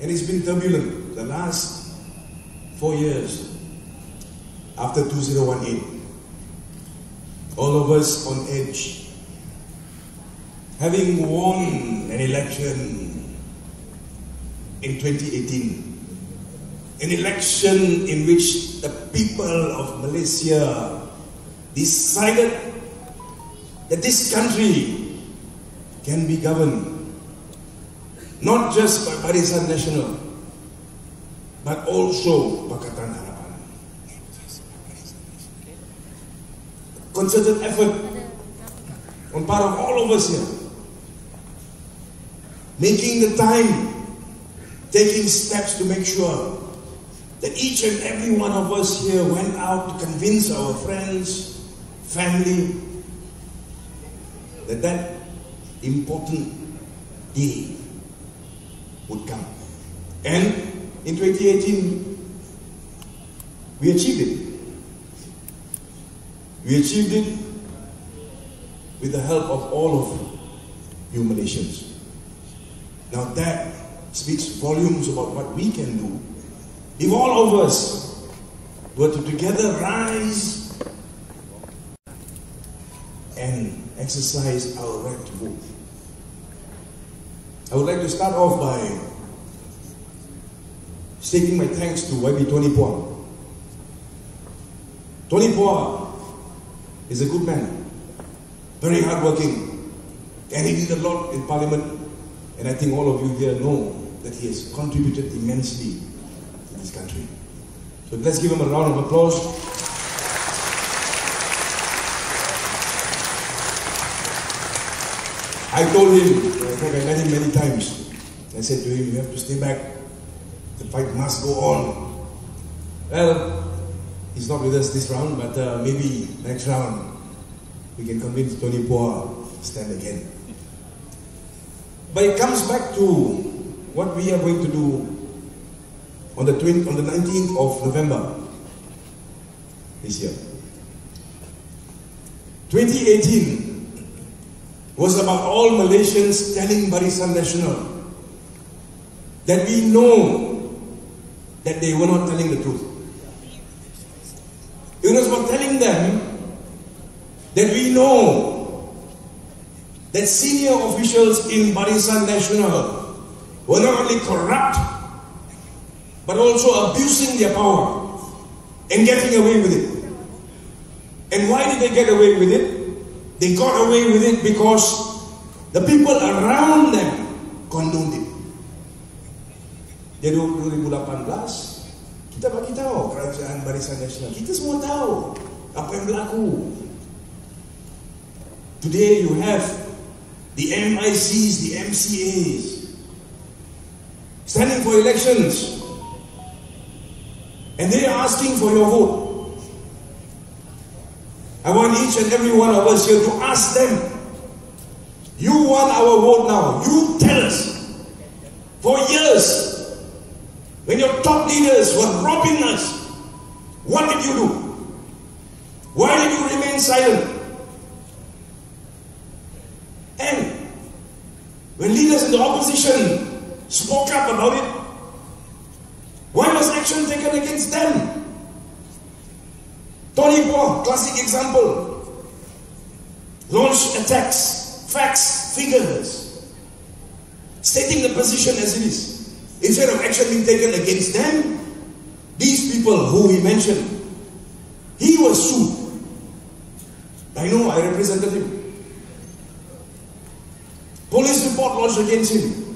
And it's been turbulent the last 4 years after 2018. All of us on edge. Having won an election in 2018, an election in which the people of Malaysia decided that this country can be governed not just by Barisan Nasional, but also Pakatan Harapan. Concerted effort on part of all of us here, making the time, taking steps to make sure that each and every one of us here went out to convince our friends, family, that that important day would come. And in 2018, we achieved it. We achieved it with the help of all of you Malaysians. Now that speaks volumes about what we can do if all of us were to together rise and exercise our right to vote. I would like to start off by stating my thanks to YB Tony Pua. Tony Pua is a good man, very hardworking, and he did a lot in Parliament, and I think all of you here know that he has contributed immensely to this country. So let's give him a round of applause. I told him, I think I met him many times, I said to him, you have to stay back, the fight must go on. Well, he's not with us this round, but maybe next round we can convince Tony Pua to stand again. But it comes back to what we are going to do on the 19th of November this year. 2018 was about all Malaysians telling Barisan Nasional that we know that they were not telling the truth. It was about telling them that we know that senior officials in Barisan Nasional were not only corrupt, but also abusing their power and getting away with it. And why did they get away with it? They got away with it because the people around them condoned it. Jadi 2018, kita bagi tahu kerajaan Barisan Nasional. Kita semua tahu apa yang berlaku. Today you have the MICs, the MCAs standing for elections, and they are asking for your vote. I want each and every one of us here to ask them, you want our vote now, you tell us. For years, when your top leaders were robbing us, what did you do? Why did you remain silent? And when leaders in the opposition spoke up about it, why was action taken against them? Tony Pua, classic example, launched attacks, facts, figures, stating the position as it is. Instead of action being taken against them, these people who he mentioned, he was sued. I know, I represented him. Police report lodged against him.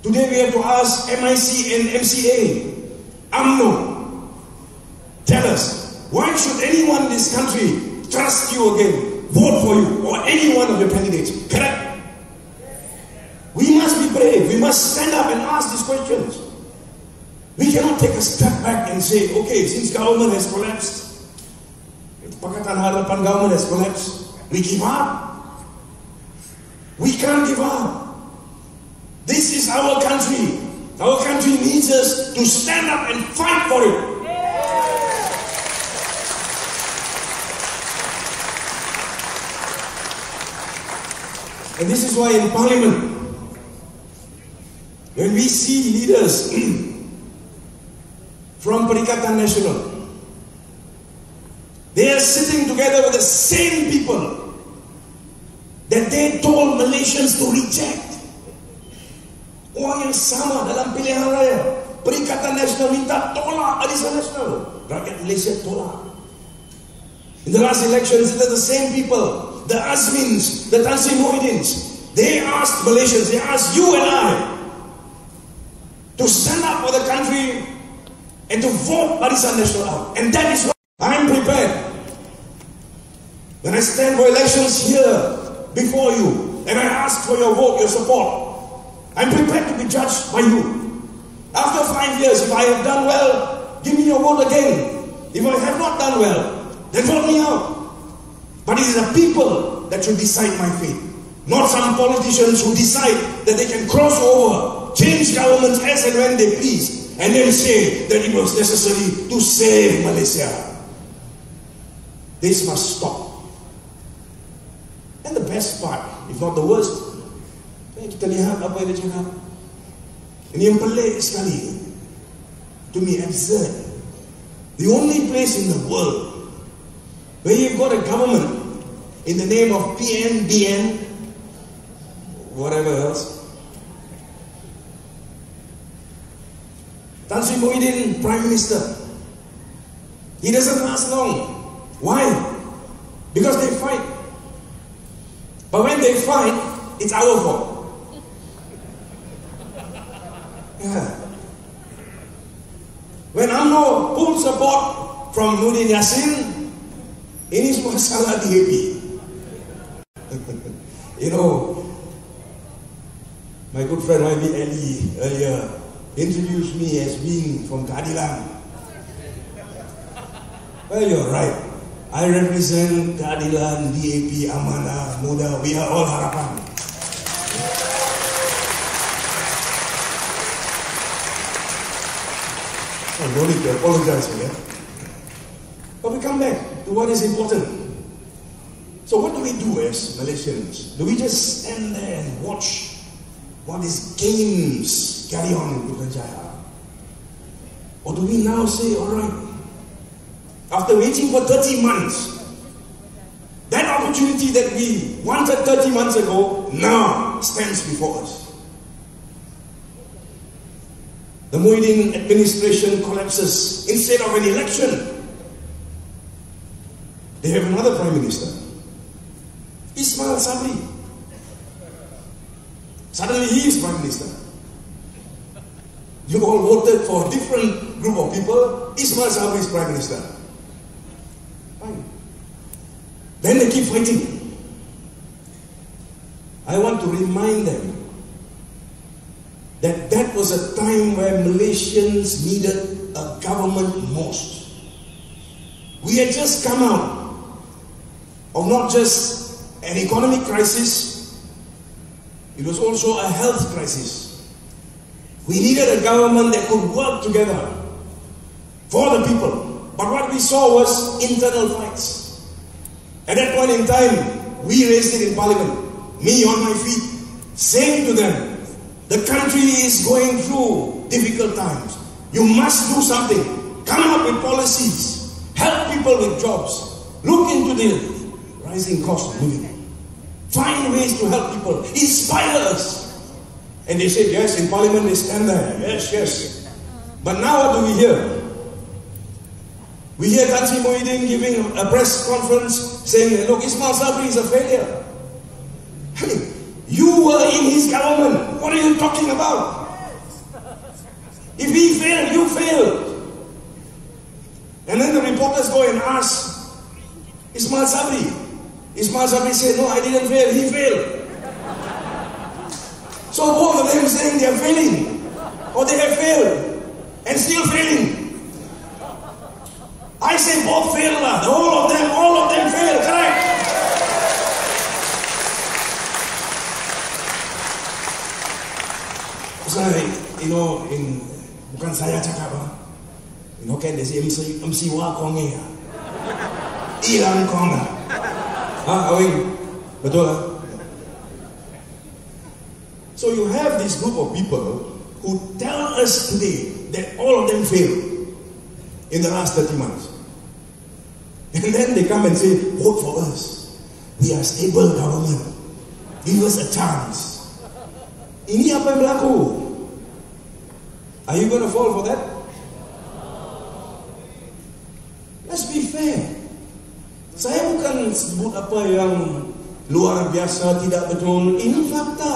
Today we have to ask MIC and MCA, UMNO, tell us, why should anyone in this country trust you again, vote for you, or any one of your candidates? Correct? We must be brave. We must stand up and ask these questions. We cannot take a step back and say, okay, since government has collapsed, Pakatan Harapan government has collapsed, we give up. We can't give up. This is our country. Our country needs us to stand up and fight for it. And this is why in Parliament, when we see leaders from Pakatan National, they are sitting together with the same people that they told Malaysians to reject. Orang yang sama dalam pilihan raya. Perikatan Nasional minta tolak Barisan Nasional. Rakyat Malaysia tolak. In the last elections, it are the same people, the Azmins, the Tan Sri Muhyiddins. They asked Malaysians, they asked you and I to stand up for the country and to vote Barisan Nasional out. And that is what I am prepared. When I stand for elections here before you and I ask for your vote, your support, I'm prepared to be judged by you. After 5 years, if I have done well, give me your vote again. If I have not done well, then vote me out. But it is the people that should decide my fate, not some politicians who decide that they can cross over, change governments as and when they please, and then say that it was necessary to save Malaysia. This must stop. And the best part, if not the worst, kita lihat apa yang dia cakap. Ini yang pelik sekali. To me, absurd. The only place in the world where you've got a government in the name of PNBN, whatever else, Tan Sri Muhyiddin, Prime Minister, he doesn't last long. Why? Because they fight. But when they fight, it's our fault. Yeah. When UMNO pulled support from Nurdin Yassin, ini semua salah DAP. You know, my good friend YB Ali earlier introduced me as being from Keadilan. Well, you're right. I represent Keadilan, DAP, Amanah, Muda. We are all Harapan. No need to apologize for that. But we come back to what is important. So what do we do as Malaysians? Do we just stand there and watch what these games carry on in Jaya? Or do we now say, alright, after waiting for 30 months, that opportunity that we wanted 30 months ago now stands before us. The Muhyiddin administration collapses. Instead of an election, they have another Prime Minister, Ismail Sabri. Suddenly he is Prime Minister. You all voted for a different group of people. Ismail Sabri is Prime Minister. Fine. Then they keep fighting. I want to remind them that was a time where Malaysians needed a government most. We had just come out of not just an economic crisis, it was also a health crisis. We needed a government that could work together for the people. But what we saw was internal fights. At that point in time, we raised it in Parliament, me on my feet, saying to them, the country is going through difficult times. You must do something. Come up with policies. Help people with jobs. Look into the rising cost of living. Find ways to help people. Inspire us. And they said, yes, in Parliament they stand there. Yes, yes. But now what do we hear? We hear Tan Sri Muhyiddin giving a press conference saying, look, Ismail Sabri is a failure. Hey, you were in his government. What are you talking about? If he failed, you failed. And then the reporters go and ask Ismail Sabri. Ismail Sabri said, no, I didn't fail, he failed. So both of them saying they are failing, or they have failed, and still failing. I say both failed, all of them failed, correct? So, you know, bukan saya cakap, you know, kan dia si MC Wah kong ni, ilang kong lah. Awing, betul lah. So you have this group of people who tell us today that all of them failed in the last 30 months. And then they come and say, vote for us. We are stable government. Give us a chance. Ini apa yang berlaku? Are you going to fall for that? Let's be fair. Saya bukan sebut apa yang luar biasa, tidak betul. Ini fakta.